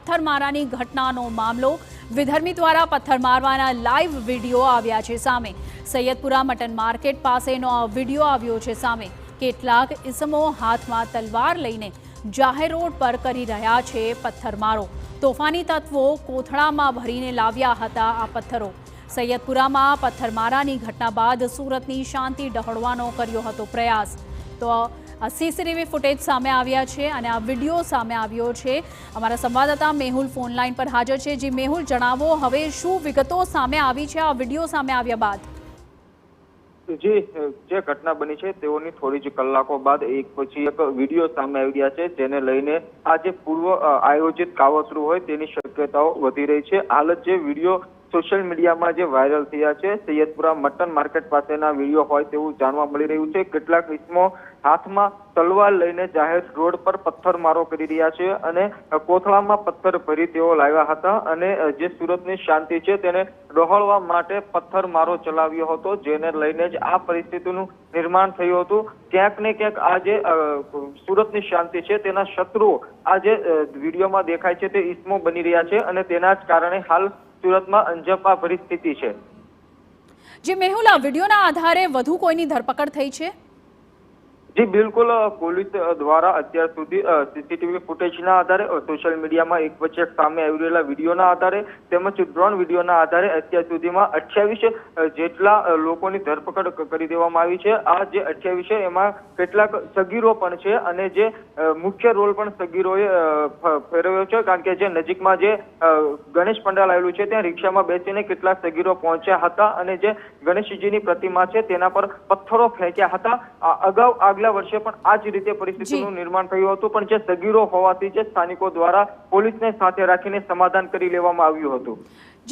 પથ્થરમારાની ઘટનાનો મામલો। વિધર્મી દ્વારા પથ્થર મારવાના લાઈવ વિડીયો આવ્યા છે સામે। સૈયદપુરા મટન માર્કેટ પાસેનો આ વિડીયો આવ્યો છે સામે। કેટલાક ઇસમો હાથમાં તલવાર લઈને જાહેર રોડ પર કરી રહ્યા છે પથ્થરમારો। તોફાની તત્વો કોથળામાં ભરીને લાવ્યા હતા આ પથ્થરો। સૈયદપુરામાં પથ્થરમારાની ઘટના બાદ સુરતની શાંતિ ડહોળવાનો કર્યો હતો પ્રયાસ। તો આ સીસીટીવી ફૂટેજ સામે આવ્યા છે અને આ વિડીયો સામે આવ્યો છે। અમારા સંવાદદાતા મેહુલ ફોન લાઈન પર હાજર છે। જી મેહુલ, જણાવો હવે શું વિગતો સામે આવી છે આ વિડીયો સામે આવ્યા બાદ? જે ઘટના બની છે તેઓની થોડી જ કલાકો બાદ એક પછી એક વિડીયો સામે આવ્યા છે, જેને લઈને આ જે પૂર્વ આયોજિત કાવતરું હોય તેની શક્યતાઓ વધી રહી છે। હાલ જ જે વિડીયો સોશિયલ મીડિયામાં જે વાયરલ થયા છે, સૈયદપુરા મટન માર્કેટ પાસેના વિડીયો હોય તેવું જાણવા મળી રહ્યું છે। કેટલાક ઇસમો હાથમાં તલવાર લઈને જાહેર રોડ પર પથ્થરમારો કરી રહ્યા છે અને કોથળામાં પથ્થર ભરી તેઓ લાવ્યા હતા અને જે સુરતની શાંતિ છે તેને ડહોળવા માટે પથ્થરમારો ચલાવ્યો હતો, જેને લઈને જ આ પરિસ્થિતિનું નિર્માણ થયું હતું। ક્યાંક ને ક્યાંક આ જે સુરતની શાંતિ છે તેના શત્રુઓ આ જે વિડીયોમાં દેખાય છે તે ઇસમો બની રહ્યા છે અને તેના જ કારણે હાલ સુરતમાં અંજપા પરિસ્થિતિ છે। જી મેહુલ, આ વિડીયોના આધારે વધુ કોઈની ધરપકડ થઈ છે? જી બિલકુલ, પોલીસ દ્વારા અત્યાર સુધી સીસીટીવી ફૂટેજના આધારે, સોશિયલ મીડિયામાં એક પછી એક સામે આવી રહેલા વિડીયોના આધારે તેમજ ડ્રોન વિડીયોના આધારે અત્યાર સુધીમાં 28 જેટલા લોકોની ધરપકડ કરી દેવામાં આવી છે। આ જે 28 છે એમાં કેટલાક સગીરો પણ છે અને જે મુખ્ય રોલ પણ સગીરોએ ફેરવ્યો છે, કારણ કે જે નજીકમાં જે ગણેશ પંડાલ આવેલું છે ત્યાં રિક્ષામાં બેસીને કેટલાક સગીરો પહોંચ્યા હતા અને જે ગણેશજીની પ્રતિમા છે તેના પર પથ્થરો ફેંક્યા હતા। અગાઉ આગલા વર્ષે પણ આ જ રીતે પરિસ્થિતિનું નિર્માણ થયું હતું, પણ જે સગીરો હોવાથી જે સ્થાનિકો દ્વારા પોલીસને સાથે રાખીને સમાધાન કરી લેવામાં આવ્યું હતું।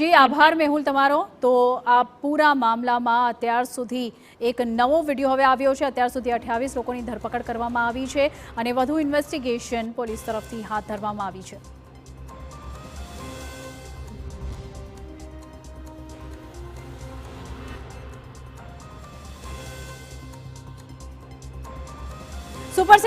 જી આભાર મેહુલ તમારો। તો આ પૂરા મામલામાં અત્યાર સુધી એક નવો વિડીયો હવે આવ્યો છે। અત્યાર સુધી 28 લોકોની ધરપકડ કરવામાં આવી છે અને વધુ ઇન્વેસ્ટિગેશન પોલીસ તરફથી હાથ ધરવામાં આવી છે। સુપર 6